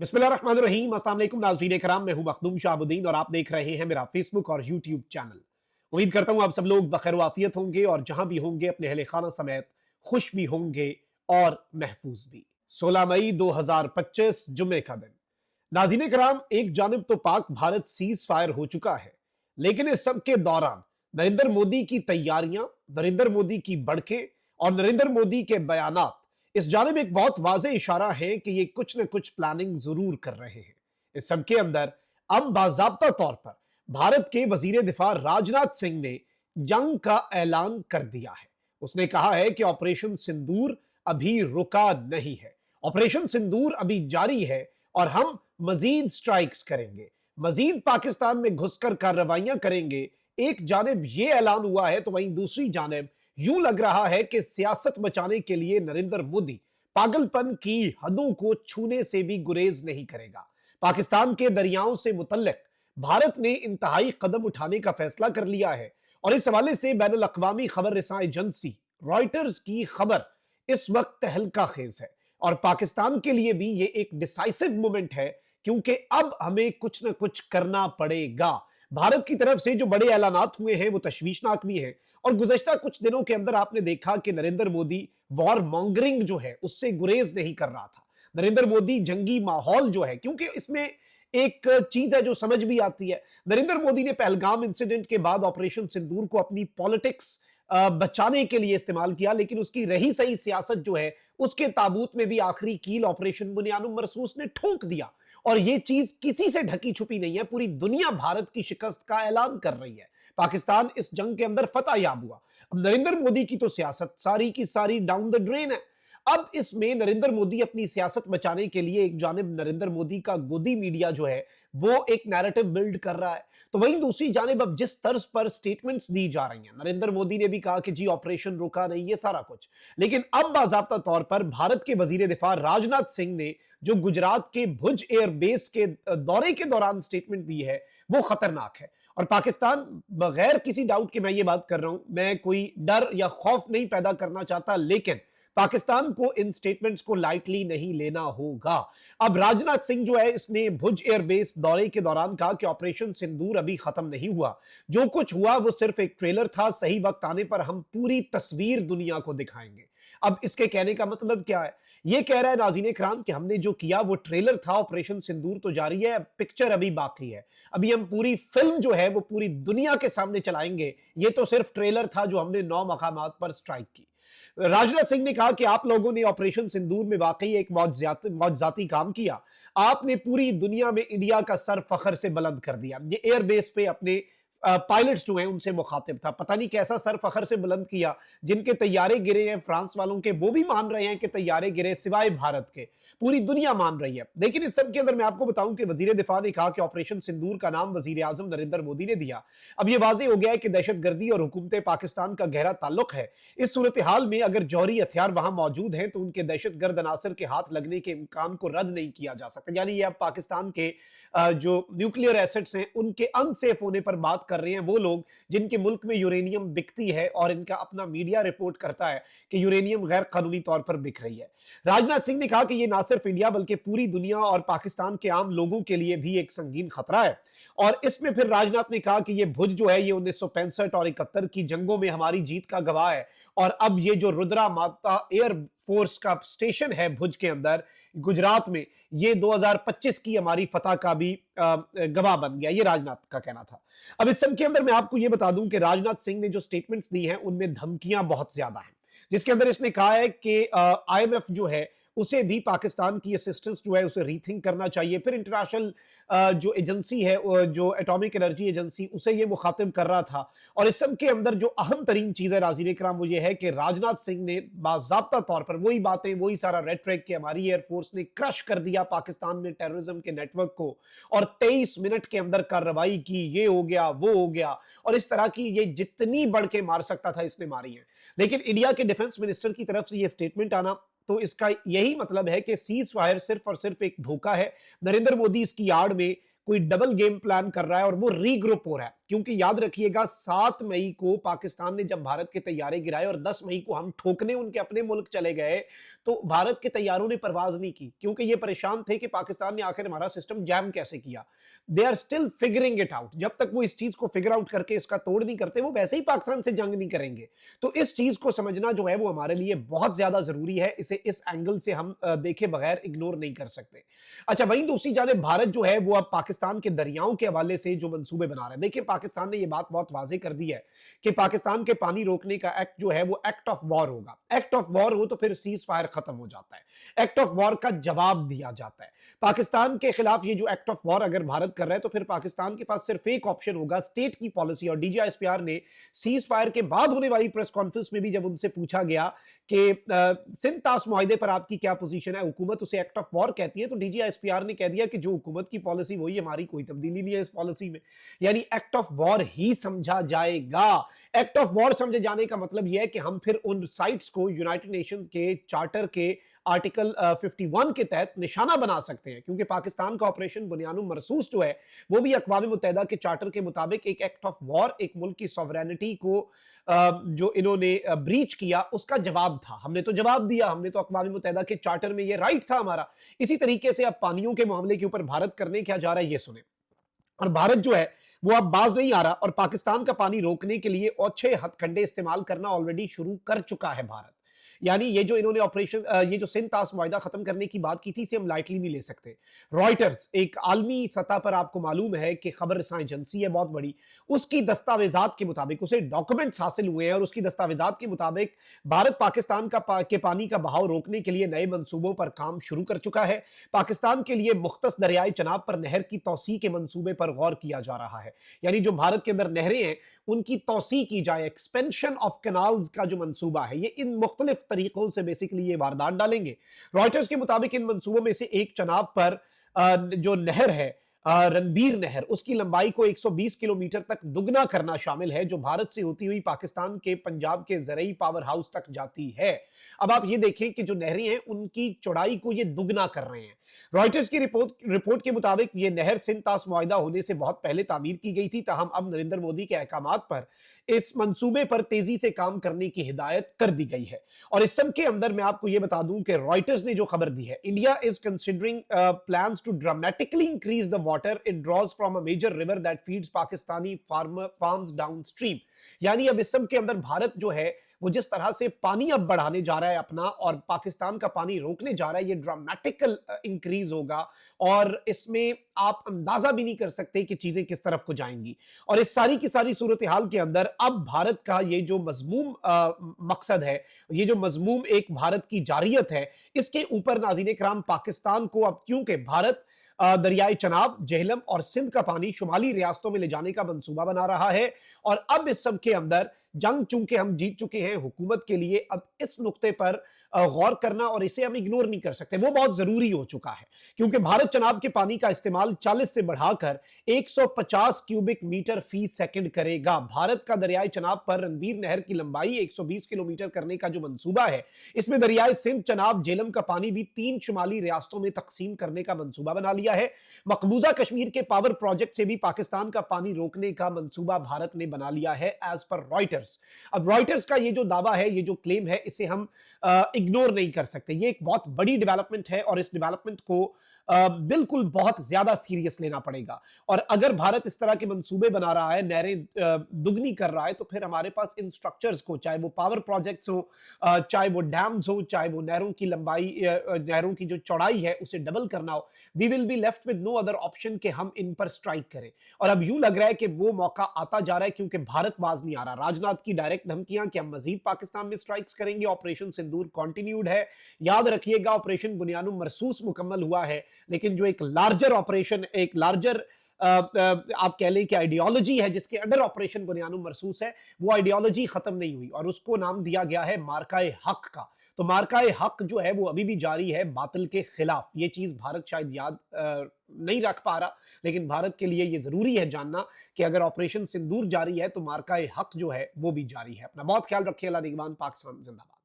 बिस्मिल्लाहिर्रहमानिर्रहीम। अस्सलाम वालेकुम नाज़रीन कराम, मैं हूं मखदूम शाहबुद्दीन और आप देख रहे हैं मेरा फेसबुक और यूट्यूब चैनल। उम्मीद करता हूं आप सब लोग बखैर वाफियत होंगे और जहां भी होंगे अपने अहले खाना समेत खुश भी होंगे और महफूज भी। 16 मई 2025 जुम्मे का दिन। नाज़रीन कराम, एक जानिब तो पाक भारत सीज फायर हो चुका है, लेकिन इस सब के दौरान नरेंद्र मोदी की तैयारियां, नरेंद्र मोदी की बढ़के और नरेंद्र मोदी के बयानात इस जानिब एक बहुत वाज़ेह इशारा है कि ये कुछ न कुछ प्लानिंग जरूर कर रहे हैं। इस सब के अंदर अब बाज़ाब्ता तौर पर भारत के वजीर दिफा राजनाथ सिंह ने जंग का ऐलान कर दिया है। उसने कहा है कि ऑपरेशन सिंदूर अभी रुका नहीं है, ऑपरेशन सिंदूर अभी जारी है और हम मजीद स्ट्राइक्स करेंगे, मजीद पाकिस्तान में घुसकर कार्रवाइयां करेंगे। एक जानिब यह ऐलान हुआ है तो वहीं दूसरी जानिब यूं लग रहा है कि सियासत बचाने के लिए नरेंद्र मोदी पागलपन की हदों को छूने से भी गुरेज नहीं करेगा। पाकिस्तान के दरियाओं से मुतल्लिक भारत ने इंतहाई कदम उठाने का फैसला कर लिया है और इस हवाले से बैनुल अक़वामी खबर रिसां एजेंसी रॉयटर्स की खबर इस वक्त तहलका खेज है और पाकिस्तान के लिए भी ये एक डिसाइसिव मोमेंट है, क्योंकि अब हमें कुछ न कुछ करना पड़ेगा। भारत की तरफ से जो बड़े ऐलानात हुए हैं वो तशवीशनाक भी हैं और गुज़श्ता कुछ दिनों के अंदर आपने देखा कि नरेंद्र मोदी वॉर मॉन्गरिंग जो है उससे गुरेज नहीं कर रहा था। नरेंद्र मोदी जंगी माहौल जो है, क्योंकि इसमें एक चीज है जो समझ भी आती है, नरेंद्र मोदी ने पहलगाम इंसिडेंट के बाद ऑपरेशन सिंदूर को अपनी पॉलिटिक्स बचाने के लिए इस्तेमाल किया, लेकिन उसकी रही सही सियासत जो है उसके ताबूत में भी आखिरी कील ऑपरेशन बुनियानुम मरसूस ने ठोक दिया और यह चीज किसी से ढकी छुपी नहीं है। पूरी दुनिया भारत की शिकस्त का ऐलान कर रही है। पाकिस्तान इस जंग के अंदर फतह याब हुआ। अब नरेंद्र मोदी की तो सियासत सारी की सारी डाउन द ड्रेन है। अब इसमें नरेंद्र मोदी अपनी सियासत बचाने के लिए एक जानिब नरेंद्र मोदी का गोदी मीडिया जो है वो एक नैरेटिव बिल्ड कर रहा है, तो वहीं दूसरी जानिब अब जिस तर्ज पर स्टेटमेंट्स दी जा रही हैं, नरेंद्र मोदी ने भी कहा कि जी ऑपरेशन रुका नहीं, ये सारा कुछ, लेकिन अब बाज़ाब्ता तौर पर भारत के वजीर दिफा राजनाथ सिंह ने जो गुजरात के भुज एयरबेस के दौरे के दौरान स्टेटमेंट दी है वो खतरनाक है। और पाकिस्तान, बगैर किसी डाउट के मैं ये बात कर रहा हूं, मैं कोई डर या खौफ नहीं पैदा करना चाहता, लेकिन पाकिस्तान को इन स्टेटमेंट्स को लाइटली नहीं लेना होगा। अब राजनाथ सिंह जो है इसने भुज एयरबेस दौरे के दौरान कहा कि ऑपरेशन सिंदूर अभी खत्म नहीं हुआ, जो कुछ हुआ वो सिर्फ एक ट्रेलर था, सही वक्त आने पर हम पूरी तस्वीर दुनिया को दिखाएंगे। अब इसके कहने का मतलब क्या है? ये कह रहा है नाज़रीन कराम कि हमने जो किया वो ट्रेलर था, ऑपरेशन सिंदूर तो जारी है, पिक्चर अभी बाकी है, अभी हम पूरी फिल्म जो है वो पूरी दुनिया के सामने चलाएंगे, ये तो सिर्फ ट्रेलर था जो हमने 9 मकामात पर स्ट्राइक की। राजनाथ सिंह ने कहा कि आप लोगों ने ऑपरेशन सिंदूर में वाकई एक मौजजाती काम किया, आपने पूरी दुनिया में इंडिया का सर फखर से बुलंद कर दिया। ये एयरबेस पे अपने पायलट्स जो हैं उनसे मुखातिब था, पता नहीं कैसा सर फखर से बुलंद किया, जिनके तैयारे गिरे हैं फ्रांस वालों के वो भी मान रहे हैं कि तैयारे गिरे, सिवाय भारत के पूरी दुनिया मान रही है। लेकिन इस सब के अंदर मैं आपको बताऊं कि वजीर दिफा ने कहा कि ऑपरेशन सिंदूर का नाम वजीर आजम नरेंद्र मोदी ने दिया। अब यह वाजे हो गया है कि दहशतगर्दी और हुकूमत पाकिस्तान का गहरा ताल्लुक है। इस सूरत हाल में अगर जौहरी हथियार वहां मौजूद हैं तो उनके दहशतगर्द अनासर के हाथ लगने के इम्कान को रद्द नहीं किया जा सकता। यानी ये अब पाकिस्तान के जो न्यूक्लियर एसेट्स हैं उनके अनसेफ होने पर बात कर रहे हैं वो लोग जिनके मुल्क में यूरेनियम बिकती है और इनका अपना मीडिया रिपोर्ट करता है कि यूरेनियम गैर कानूनी तौर पर बिक रही है। राजनाथ सिंह ने कहा कि यह ना सिर्फ इंडिया बल्कि पूरी दुनिया और पाकिस्तान के आम लोगों के लिए भी एक संगीन खतरा है। और इसमें फिर राजनाथ ने कहा कि यह भुज जो है ये 1965 और 71 की जंगों में हमारी जीत का गवाह है और अब ये जो रुद्रा माता एयर फोर्स का स्टेशन है भुज के अंदर गुजरात में, ये 2025 की हमारी फतह का भी गवाह बन गया। ये राजनाथ का कहना था। अब इस सब के अंदर मैं आपको यह बता दूं कि राजनाथ सिंह ने जो स्टेटमेंट्स दी हैं उनमें धमकियां बहुत ज्यादा हैं, जिसके अंदर इसने कहा है कि आईएमएफ जो है उसे भी पाकिस्तान की असिस्टेंस जो है उसे रीथिंक करना चाहिए। फिर इंटरनेशनल जो एजेंसी है, जो एटॉमिक एनर्जी एजेंसी, उसे ये मुखातिब कर रहा था। और इस सब के अंदर जो अहम तरीन चीज है नाज़रीन इकराम वो ये है कि राजनाथ सिंह ने बाज़ाब्ता तौर पर वही बातें, वही सारा रेटरिक कि हमारी एयरफोर्स ने क्रश कर दिया पाकिस्तान में टेररिज्म के नेटवर्क को और 23 मिनट के अंदर कार्रवाई की, ये हो गया वो हो गया, और इस तरह की ये जितनी बढ़ के मार सकता था इसने मारी है। लेकिन इंडिया के डिफेंस मिनिस्टर की तरफ से ये स्टेटमेंट आना तो इसका यही मतलब है कि सीज फायर सिर्फ और सिर्फ एक धोखा है। नरेंद्र मोदी इसकी आड़ में कोई डबल गेम प्लान कर रहा है और वो रीग्रुप हो रहा है। क्योंकि याद रखिएगा 7 मई को पाकिस्तान ने जब भारत के तैयारे गिराए और 10 मई को हम ठोकने उनके अपने मुल्क चले गए, तो भारत के तैयारों ने परवाज नहीं की, क्योंकि ये परेशान थे कि पाकिस्तान ने आखिर हमारा सिस्टम जैम कैसे किया। They are still figuring it out. जब तक वो इस चीज को फिगर आउट करके इसका तोड़ नहीं करते, वो वैसे ही पाकिस्तान से जंग नहीं करेंगे। तो इस चीज को समझना जो है वो हमारे लिए बहुत ज्यादा जरूरी है। इसे इस एंगल से हम देखे बगैर इग्नोर नहीं कर सकते। अच्छा, वहीं दूसरी जानिब भारत जो है वो अब पाकिस्तान के दरियाओं के हवाले से जो मंसूबे बना रहा है, देखिए पाकिस्तान ने ये बात बहुत वाज़ेह कर दी है कि पाकिस्तान के पानी रोकने का एक्ट जो है वो एक्ट ऑफ वॉर होगा। एक्ट ऑफ वॉर हो तो फिर सीज फायर खत्म हो जाता है। एक्ट ऑफ वॉर का जवाब दिया जाता है। पाकिस्तान के खिलाफ ये जो एक्ट ऑफ वॉर अगर भारत कर रहा है, तो फिर पाकिस्तान के पास सिर्फ एक ऑप्शन होगा, स्टेट की पॉलिसी। और डीजीआईएसपीआर ने सीज फायर के बाद होने वाली प्रेस कॉन्फ्रेंस में भी जब उनसे पूछा गया कि सिंध तास मुआहिदे पर आपकी क्या पोजीशन है, हुकूमत उसे एक्ट ऑफ वॉर कहती है, तो डीजीआईएसपीआर ने कह दिया कि जो हुकूमत की पॉलिसी वही, हमारी कोई तब्दीली नहीं है इस पॉलिसी में। यानी एक्ट ऑफ वॉर ही समझा जाएगा। एक्ट ऑफ वॉर समझे जाने का मतलब यह है कि हम फिर उन साइट्स को यूनाइटेड नेशंस के चार्टर के आर्टिकल 51 के तहत निशाना बना सकते हैं, क्योंकि पाकिस्तान का ऑपरेशन बुनियानुम मरसूस जो है वो भी अक़वाम मुत्तहिदा के चार्टर के मुताबिक एक एक्ट ऑफ वॉर, एक मुल्क की सॉवरेनिटी को जो इन्होंने ब्रीच किया उसका जवाब था। हमने तो जवाब दिया, हमने तो अक़वाम मुत्तहिदा के चार्टर में ये राइट था हमारा। इसी तरीके से अब पानियों के मामले के ऊपर भारत करने क्या जा रहा है ये सुने। और भारत जो है वो अब बाज नहीं आ रहा और पाकिस्तान का पानी रोकने के लिए ओछे हथकंडे इस्तेमाल करना ऑलरेडी शुरू कर चुका है भारत। यानी ये जो इन्होंने ऑपरेशन, ये जो सिंध तास मुआहिदा खत्म करने की बात की थी, इसे हम लाइटली नहीं ले सकते। रॉयटर्स एक आलमी सतह पर आपको मालूम है कि खबर रसां एजेंसी है बहुत बड़ी, उसकी दस्तावेजात के मुताबिक, उसे डॉक्यूमेंट्स हासिल हुए हैं और उसकी दस्तावेजात के मुताबिक भारत पाकिस्तान के पानी का बहाव रोकने के लिए नए मंसूबों पर काम शुरू कर चुका है। पाकिस्तान के लिए मुख्तस दरियाई चनाब पर नहर की तौसी के मंसूबे पर गौर किया जा रहा है। यानी जो भारत के अंदर नहरें हैं उनकी तौसी की जाए, एक्सपेंशन ऑफ कैनाल्स का जो मंसूबा है, ये इन मुख्तलिफ तरीकों से बेसिकली ये वारदात डालेंगे। रॉयटर्स के मुताबिक इन मंसूबों में से एक चनाब पर जो नहर है, रणबीर नहर, उसकी लंबाई को 120 किलोमीटर तक दुगना करना शामिल है, जो भारत से होती हुई पाकिस्तान के पंजाब के ज़रई पावर हाउस तक जाती है। अब आप ये देखें कि जो नहरें हैं उनकी चौड़ाई को ये दुगना कर रहे हैं। रॉयटर्स की रिपोर्ट के मुताबिक ये नहर सिंध तास मुआहिदा होने से बहुत पहले तामीर की गई थी, ताहम अब नरेंद्र मोदी के अहकामात पर इस मंसूबे पर तेजी से काम करने की हिदायत कर दी गई है। और इस सब के अंदर मैं आपको ये बता दूं कि रॉयटर्स ने जो खबर दी है, India is considering plans to dramatically increase the water it draws from a major river that feeds Pakistani farms downstream. यानी अब इस सब के अंदर भारत जो है वो जिस तरह से पानी अब बढ़ाने जा रहा है अपना और पाकिस्तान का पानी रोकने जा रहा है, ये ड्रामेटिकल इंक्रीज होगा और इसमें आप अंदाजा भी नहीं कर सकते कि चीजें किस तरफ को जाएंगी। और इस सारी की सारी सूरत हाल के अंदर अब भारत का ये जो मजमूम मकसद है, ये जो मजमूम एक भारत की जारियत है, इसके ऊपर नाज़रीन किराम पाकिस्तान को अब, क्योंकि भारत दरियाई चनाब, जेहलम और सिंध का पानी शुमाली रियासतों में ले जाने का मंसूबा बना रहा है। और अब इस सब के अंदर जंग चूंकि हम जीत चुके हैं, हुकूमत के लिए अब इस नुक्ते पर गौर करना और इसे हम इग्नोर नहीं कर सकते, वो बहुत जरूरी हो चुका है। क्योंकि भारत चनाब के पानी का इस्तेमाल 40 से बढ़ाकर 150 क्यूबिक मीटर फी सेकंड करेगा। भारत का दरियाई चनाब पर रणबीर नहर की लंबाई 120 किलोमीटर करने का जो मंसूबा है, इसमें दरियाई सिंध, चनाब, जेहलम का पानी भी 3 शुमाली रियासतों में तकसीम करने का मंसूबा बना लिया है। मकबूजा कश्मीर के पावर प्रोजेक्ट से भी पाकिस्तान का पानी रोकने का मंसूबा भारत ने बना लिया है, एज पर रॉयटर्स। अब रॉयटर्स का ये जो दावा है, ये जो क्लेम है, इसे हम इग्नोर नहीं कर सकते। ये एक बहुत बड़ी डेवलपमेंट है और इस डेवलपमेंट को बिल्कुल बहुत ज्यादा सीरियस लेना पड़ेगा। और अगर भारत इस तरह के मंसूबे बना रहा है, नहरें दुगनी कर रहा है, तो फिर हमारे पास इन स्ट्रक्चर्स को, चाहे वो पावर प्रोजेक्ट्स हो, चाहे वो डैम्स हो, चाहे वो नहरों की लंबाई, नहरों की जो चौड़ाई है उसे डबल करना हो, we will be left with no other option कि हम इन पर स्ट्राइक करें। और अब यूं लग रहा है कि वो मौका आता जा रहा है, क्योंकि भारत बाज नहीं आ रहा। राजनाथ की डायरेक्ट धमकियां कि हम मजीद पाकिस्तान में स्ट्राइक्स करेंगे, ऑपरेशन सिंदूर कंटिन्यूड है। याद रखिएगा, ऑपरेशन बुनियानुम मरसूस मुकम्मल हुआ है, लेकिन जो एक लार्जर ऑपरेशन, एक लार्जर आप कह लें कि आइडियोलॉजी है जिसके अंडर ऑपरेशन बुनियानुम मरसूस है, वो आइडियोलॉजी खत्म नहीं हुई और उसको नाम दिया गया है मार्काए हक का। तो मार्काए हक जो है वो अभी भी जारी है बातिल के खिलाफ। ये चीज भारत शायद याद नहीं रख पा रहा, लेकिन भारत के लिए ये जरूरी है जानना कि अगर ऑपरेशन सिंदूर जारी है तो मार्काए हक जो है वो भी जारी है। अपना बहुत ख्याल रखिए। अल्लाह निगहबान। पाकिस्तान जिंदाबाद।